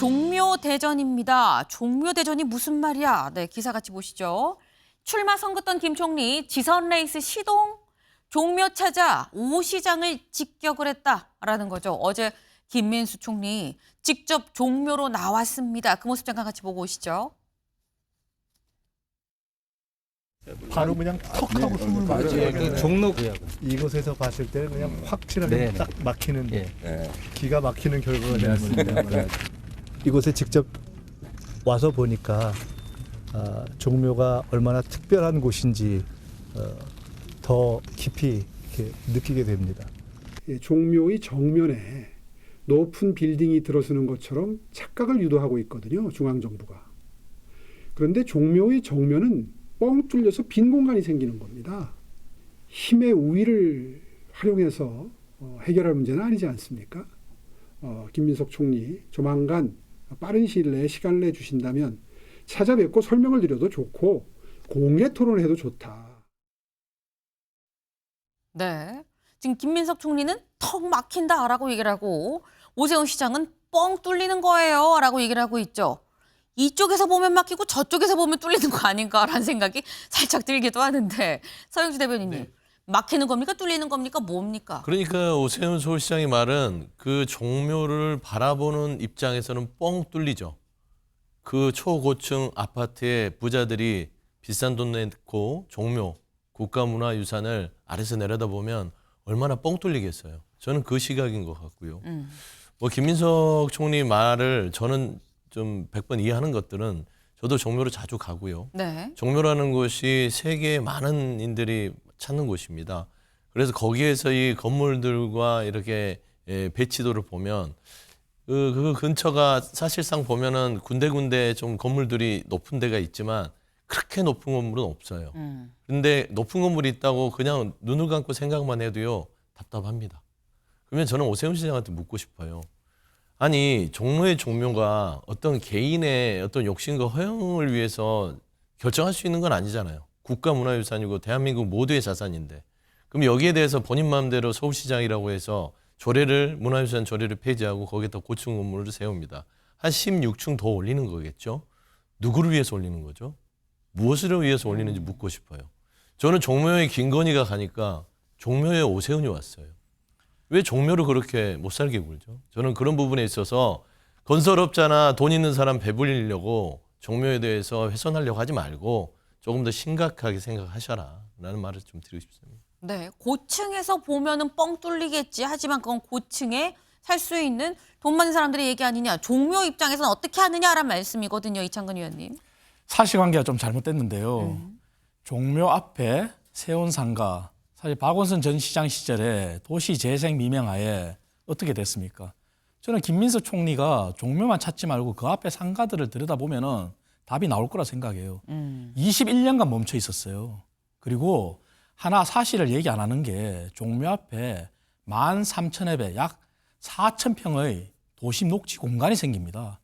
종묘대전입니다. 종묘대전이 무슨 말이야? 네, 기사 같이 보시죠. 출마 선긋던 김 총리 지선 레이스 시동, 종묘 찾아 오 시장을 직격을 했다라는 거죠. 어제 김민수 총리 직접 종묘로 나왔습니다. 그 모습 잠깐 같이 보고 오시죠. 바로 그냥 턱 하고 숨을 맞아요. 종로 이곳에서 봤을 때는 그냥 확실하게 딱 막히는 기가 막히는 결과가 되었습니다. 이곳에 직접 와서 보니까 종묘가 얼마나 특별한 곳인지 더 깊이 이렇게 느끼게 됩니다. 종묘의 정면에 높은 빌딩이 들어서는 것처럼 착각을 유도하고 있거든요. 중앙정부가. 그런데 종묘의 정면은 뻥 뚫려서 빈 공간이 생기는 겁니다. 힘의 우위를 활용해서 해결할 문제는 아니지 않습니까? 김민석 총리 조만간 빠른 시일 내에 시간을 내주신다면 찾아뵙고 설명을 드려도 좋고 공개 토론을 해도 좋다. 네, 지금 김민석 총리는 턱 막힌다라고 얘기를 하고 오세훈 시장은 뻥 뚫리는 거예요 라고 얘기를 하고 있죠. 이쪽에서 보면 막히고 저쪽에서 보면 뚫리는 거 아닌가라는 생각이 살짝 들기도 하는데 서영주 대변인님, 네. 막히는 겁니까? 뚫리는 겁니까? 뭡니까? 그러니까 오세훈 서울시장의 말은 그 종묘를 바라보는 입장에서는 뻥 뚫리죠. 그 초고층 아파트에 부자들이 비싼 돈 내고 종묘, 국가문화유산을 아래서 내려다보면 얼마나 뻥 뚫리겠어요. 저는 그 시각인 것 같고요. 뭐 김민석 총리 말을 저는 좀 100번 이해하는 것들은 저도 종묘를 자주 가고요. 네. 종묘라는 곳이 세계의 많은 인들이 찾는 곳입니다. 그래서 거기에서 이 건물들과 이렇게 배치도를 보면 그 근처가 사실상 보면은 군데군데 좀 건물들이 높은 데가 있지만 그렇게 높은 건물은 없어요. 근데 높은 건물이 있다고 그냥 눈을 감고 생각만 해도요 답답합니다. 그러면 저는 오세훈 시장한테 묻고 싶어요. 아니 종로의 종묘가 어떤 개인의 어떤 욕심과 허영을 위해서 결정할 수 있는 건 아니잖아요. 국가문화유산이고 대한민국 모두의 자산인데 그럼 여기에 대해서 본인 마음대로 서울시장이라고 해서 조례를 문화유산 조례를 폐지하고 거기에다 고층 건물을 세웁니다. 한 16층 더 올리는 거겠죠. 누구를 위해서 올리는 거죠? 무엇을 위해서 올리는지 묻고 싶어요. 저는 종묘에 김건희가 가니까 종묘에 오세훈이 왔어요. 왜 종묘를 그렇게 못 살게 굴죠? 저는 그런 부분에 있어서 건설업자나 돈 있는 사람 배불리려고 종묘에 대해서 훼손하려고 하지 말고 조금 더 심각하게 생각하셔라 라는 말을 좀 드리고 싶습니다. 네, 고층에서 보면은 뻥 뚫리겠지. 하지만 그건 고층에 살 수 있는 돈 많은 사람들의 얘기 아니냐. 종묘 입장에서는 어떻게 하느냐라는 말씀이거든요. 이창근 의원님. 사실관계가 좀 잘못됐는데요. 종묘 앞에 세운 상가, 사실 박원순 전 시장 시절에 도시재생 미명하에 어떻게 됐습니까? 저는 김민석 총리가 종묘만 찾지 말고 그 앞에 상가들을 들여다보면은 답이 나올 거라 생각해요. 21년간 멈춰 있었어요. 그리고 하나 사실을 얘기 안 하는 게 종묘 앞에 13,000회배 약 4,000평의 도심 녹지 공간이 생깁니다.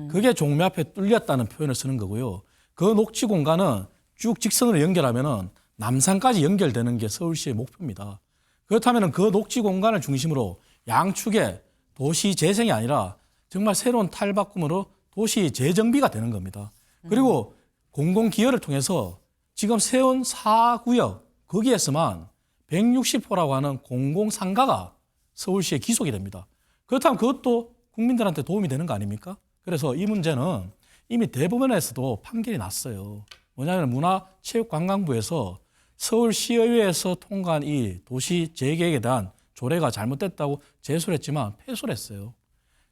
그게 종묘 앞에 뚫렸다는 표현을 쓰는 거고요. 그 녹지 공간은 쭉 직선으로 연결하면은 남산까지 연결되는 게 서울시의 목표입니다. 그렇다면 그 녹지 공간을 중심으로 양축에 도시 재생이 아니라 정말 새로운 탈바꿈으로 도시 재정비가 되는 겁니다. 그리고 공공기여를 통해서 지금 세운 4구역 거기에서만 160호라고 하는 공공상가가 서울시에 기속이 됩니다. 그렇다면 그것도 국민들한테 도움이 되는 거 아닙니까? 그래서 이 문제는 이미 대법원에서도 판결이 났어요. 뭐냐면 문화체육관광부에서 서울시의회에서 통과한 이 도시 재계획에 대한 조례가 잘못됐다고 제소를 했지만 패소를 했어요.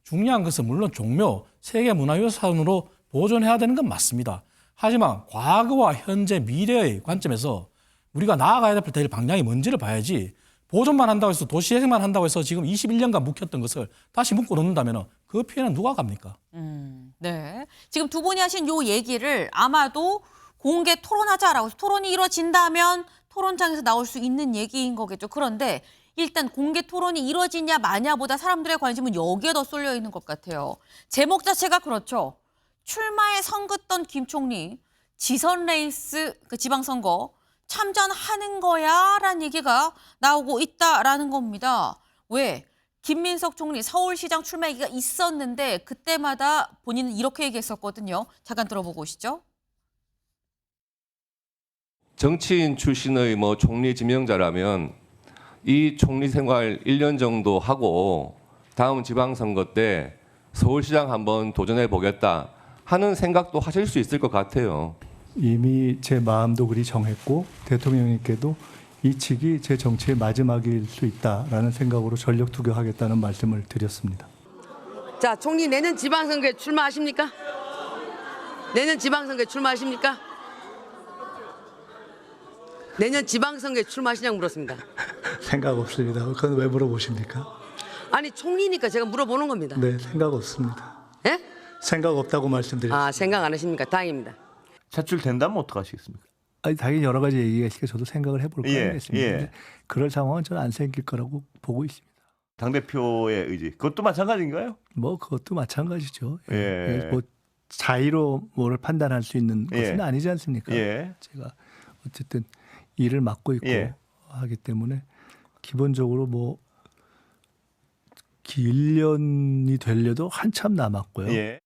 중요한 것은 물론 종묘, 세계문화유산으로 보존해야 되는 건 맞습니다. 하지만 과거와 현재, 미래의 관점에서 우리가 나아가야 될 방향이 뭔지를 봐야지 보존만 한다고 해서 도시재생만 한다고 해서 지금 21년간 묵혔던 것을 다시 묶어 놓는다면 그 피해는 누가 갑니까? 네. 지금 두 분이 하신 요 얘기를 아마도 공개 토론하자라고 해서 토론이 이루어진다면 토론장에서 나올 수 있는 얘기인 거겠죠. 그런데 일단 공개 토론이 이루어지냐 마냐보다 사람들의 관심은 여기에 더 쏠려 있는 것 같아요. 제목 자체가 그렇죠. 출마에 선긋던 김 총리, 지선 레이스 그 지방선거 참전하는 거야 라는 얘기가 나오고 있다라는 겁니다. 왜? 김민석 총리 서울시장 출마 얘기가 있었는데 그때마다 본인은 이렇게 얘기했었거든요. 잠깐 들어보고 오시죠. 정치인 출신의 뭐 총리 지명자라면 이 총리 생활 1년 정도 하고 다음 지방선거 때 서울시장 한번 도전해 보겠다 하는 생각도 하실 수 있을 것 같아요. 이미 제 마음도 그리 정했고 대통령님께도 이 직이 제 정치의 마지막일 수 있다라는 생각으로 전력 투격하겠다는 말씀을 드렸습니다. 자, 총리 내년 지방선거에 출마하십니까? 내년 지방선거에 출마하십니까? 내년 지방선거에 출마하시냐고 물었습니다. 생각 없습니다. 그건 왜 물어보십니까? 아니, 총리니까 제가 물어보는 겁니다. 네, 생각 없습니다. 예? 생각 없다고 말씀드렸습니다. 아, 생각 안 하십니까? 다행입니다. 차출된다면 어떡하시겠습니까? 아니, 당연히 여러 가지 얘기가 있으니까 저도 생각을 해볼 예, 거겠습니다. 예. 근데 그럴 상황은 저는 안 생길 거라고 보고 있습니다. 당대표의 의지 그것도 마찬가지인가요? 뭐 그것도 마찬가지죠. 예. 뭐 자의로 뭐를 판단할 수 있는 것은 예. 아니지 않습니까? 예. 제가 어쨌든 일을 맡고 있고 예. 하기 때문에 기본적으로 뭐 1년이 되려도 한참 남았고요. 예.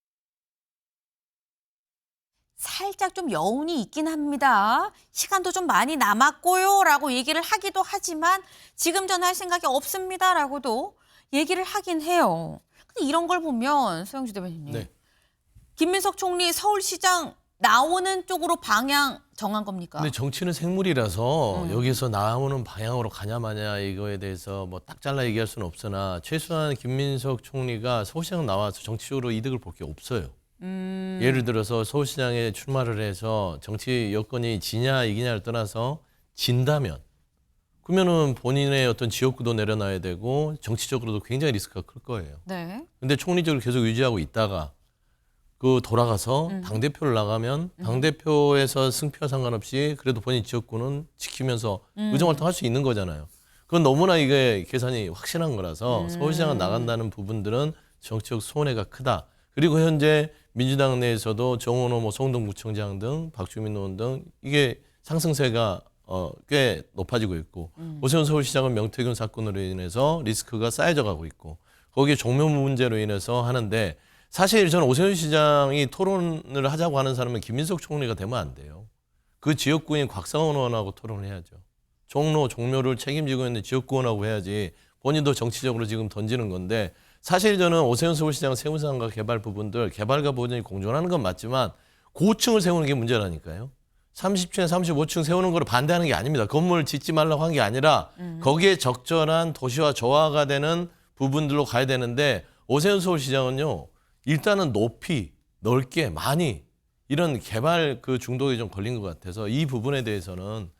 살짝 좀 여운이 있긴 합니다. 시간도 좀 많이 남았고요 라고 얘기를 하기도 하지만 지금 전할 생각이 없습니다 라고도 얘기를 하긴 해요. 근데 이런 걸 보면 소영주 대변인님. 네. 김민석 총리 서울시장 나오는 쪽으로 방향 정한 겁니까? 근데 정치는 생물이라서 여기서 나오는 방향으로 가냐 마냐 이거에 대해서 뭐 딱 잘라 얘기할 수는 없으나 최소한 김민석 총리가 서울시장 나와서 정치적으로 이득을 볼 게 없어요. 예를 들어서 서울시장에 출마를 해서 정치 여건이 지냐 이기냐를 떠나서 진다면 그러면은 본인의 어떤 지역구도 내려놔야 되고 정치적으로도 굉장히 리스크가 클 거예요. 네. 근데 총리직을 계속 유지하고 있다가 그 돌아가서 당대표를 나가면 당대표에서 승표와 상관없이 그래도 본인 지역구는 지키면서 의정활동 할 수 있는 거잖아요. 그건 너무나 이게 계산이 확실한 거라서 서울시장은 나간다는 부분들은 정치적 손해가 크다. 그리고 현재 민주당 내에서도 정원호 뭐 성동구청장 등 박주민 의원 등 이게 상승세가 꽤 높아지고 있고 오세훈 서울시장은 명태균 사건으로 인해서 리스크가 쌓여져 가고 있고 거기에 종묘 문제로 인해서 하는데 사실 저는 오세훈 시장이 토론을 하자고 하는 사람은 김민석 총리가 되면 안 돼요. 그 지역구인 곽상원 의원하고 토론을 해야죠. 종로, 종묘를 책임지고 있는 지역구원하고 해야지 본인도 정치적으로 지금 던지는 건데 사실 저는 오세훈 서울시장 세무상과 개발 부분들 개발과 보전이 공존하는 건 맞지만 고층을 세우는 게 문제라니까요. 30층에 35층 세우는 걸 반대하는 게 아닙니다. 건물 짓지 말라고 한 게 아니라 거기에 적절한 도시화 조화가 되는 부분들로 가야 되는데 오세훈 서울시장은요. 일단은 높이 넓게 많이 이런 개발 그 중독에 좀 걸린 것 같아서 이 부분에 대해서는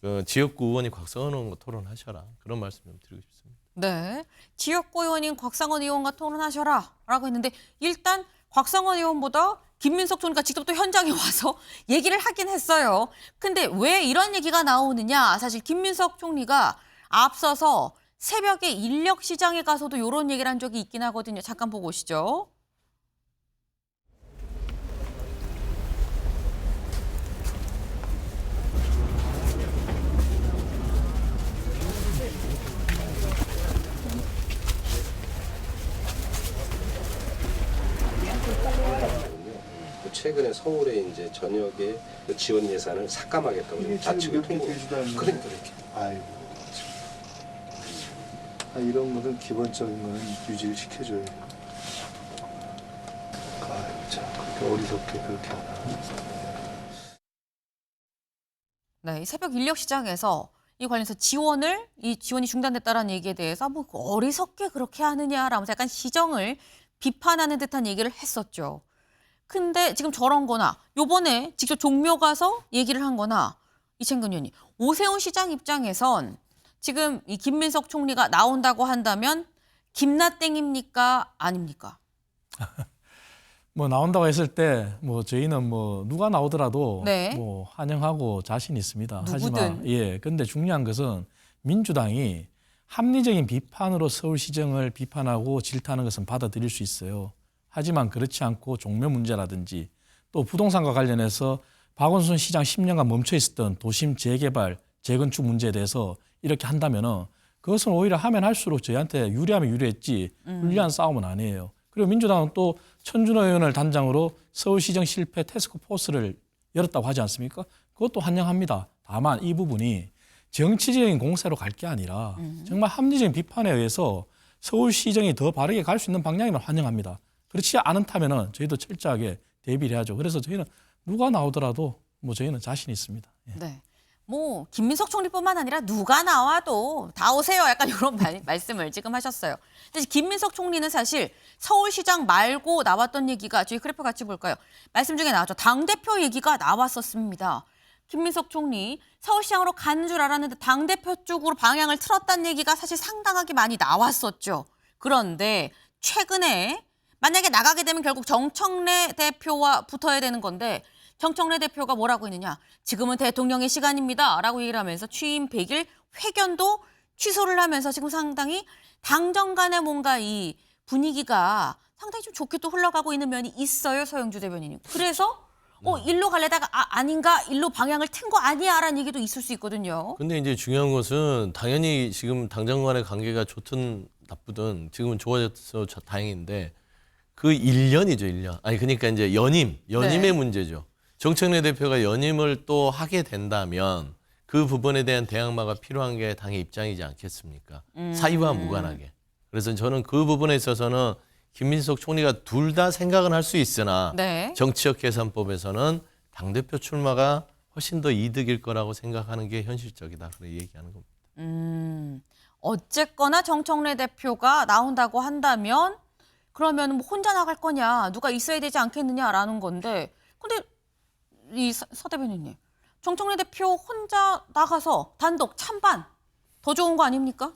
그 지역구 의원이 곽상원 의원과 토론하셔라 그런 말씀 좀 드리고 싶습니다. 네. 지역구 의원인 곽상원 의원과 토론하셔라 라고 했는데 일단 곽상원 의원보다 김민석 총리가 직접 또 현장에 와서 얘기를 하긴 했어요. 근데 왜 이런 얘기가 나오느냐. 사실 김민석 총리가 앞서서 새벽에 인력시장에 가서도 이런 얘기를 한 적이 있긴 하거든요. 잠깐 보고 오시죠. 최근에 서울에 이제 전역에 그 지원 예산을 삭감하겠다고 좌측에 통보. 그러니까 이렇게. 아이고. 이런 거는 기본적인 거는 유지를 시켜줘야 돼요. 아이고, 참 그렇게 어리석게 그렇게 하나. 네, 새벽 인력시장에서 이 관련해서 이 지원이 중단됐다라는 얘기에 대해서 뭐 어리석게 그렇게 하느냐라면서 약간 시정을 비판하는 듯한 얘기를 했었죠. 근데 지금 저런 거나 요번에 직접 종묘 가서 얘기를 한 거나 이채근 의원님, 오세훈 시장 입장에선 지금 이 김민석 총리가 나온다고 한다면 김나땡입니까? 아닙니까? 뭐 나온다고 했을 때 뭐 저희는 뭐 누가 나오더라도 네. 뭐 환영하고 자신 있습니다. 누구든. 하지만 근데 중요한 것은 민주당이 합리적인 비판으로 서울시정을 비판하고 질타하는 것은 받아들일 수 있어요. 하지만 그렇지 않고 종묘 문제라든지 또 부동산과 관련해서 박원순 시장 10년간 멈춰 있었던 도심 재개발, 재건축 문제에 대해서 이렇게 한다면은 그것은 오히려 하면 할수록 저희한테 유리하면 유리했지 불리한 싸움은 아니에요. 그리고 민주당은 또 천준호 의원을 단장으로 서울시정 실패 태스크포스를 열었다고 하지 않습니까? 그것도 환영합니다. 다만 이 부분이 정치적인 공세로 갈 게 아니라 정말 합리적인 비판에 의해서 서울시정이 더 바르게 갈 수 있는 방향이면 환영합니다. 그렇지 않다면은 저희도 철저하게 대비를 해야죠. 그래서 저희는 누가 나오더라도 뭐 저희는 자신 있습니다. 예. 네. 뭐 김민석 총리뿐만 아니라 누가 나와도 다 오세요. 약간 이런 말씀을 지금 하셨어요. 근데 김민석 총리는 사실 서울시장 말고 나왔던 얘기가 저희 그래프 같이 볼까요? 말씀 중에 나왔죠. 당대표 얘기가 나왔었습니다. 김민석 총리 서울시장으로 가는 줄 알았는데 당대표 쪽으로 방향을 틀었다는 얘기가 사실 상당하게 많이 나왔었죠. 그런데 최근에 만약에 나가게 되면 결국 정청래 대표와 붙어야 되는 건데 정청래 대표가 뭐라고 했느냐. 지금은 대통령의 시간입니다. 라고 얘기를 하면서 취임 100일 회견도 취소를 하면서 지금 상당히 당정 간에 뭔가 이 분위기가 상당히 좀 좋게 또 흘러가고 있는 면이 있어요. 서영주 대변인님. 그래서 일로 갈래다가 아닌가 일로 방향을 튼 거 아니야 라는 얘기도 있을 수 있거든요. 근데 이제 중요한 것은 당연히 지금 당정 간의 관계가 좋든 나쁘든 지금은 좋아져서 다행인데 그 1년이죠, 1년. 아니 그러니까 이제 연임의 네. 문제죠. 정청래 대표가 연임을 또 하게 된다면 그 부분에 대한 대항마가 필요한 게 당의 입장이지 않겠습니까? 사이와 무관하게. 그래서 저는 그 부분에 있어서는 김민석 총리가 둘 다 생각은 할 수 있으나 네. 정치적 계산법에서는 당대표 출마가 훨씬 더 이득일 거라고 생각하는 게 현실적이다. 그래 얘기하는 겁니다. 어쨌거나 정청래 대표가 나온다고 한다면 그러면 뭐 혼자 나갈 거냐, 누가 있어야 되지 않겠느냐라는 건데, 근데 이 서 대변인님, 정청래 대표 혼자 나가서 단독 찬반 더 좋은 거 아닙니까?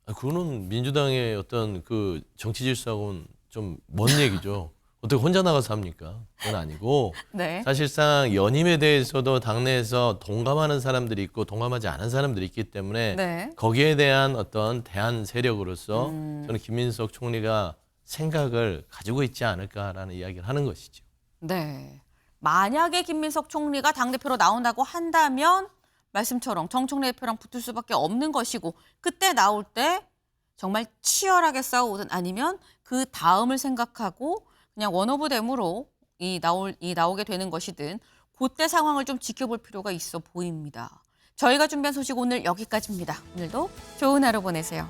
그거는 민주당의 어떤 그 정치 질서하고는 좀 먼 얘기죠. 어떻게 혼자 나가서 합니까? 그건 아니고 네. 사실상 연임에 대해서도 당내에서 동감하는 사람들이 있고 동감하지 않은 사람들이 있기 때문에 네. 거기에 대한 어떤 대안 세력으로서 저는 김민석 총리가 생각을 가지고 있지 않을까라는 이야기를 하는 것이죠. 네. 만약에 김민석 총리가 당대표로 나온다고 한다면 말씀처럼 정청래 대표랑 붙을 수밖에 없는 것이고 그때 나올 때 정말 치열하게 싸우든 아니면 그 다음을 생각하고 그냥 원오브댐으로 나오게 되는 것이든 그때 상황을 좀 지켜볼 필요가 있어 보입니다. 저희가 준비한 소식 오늘 여기까지입니다. 오늘도 좋은 하루 보내세요.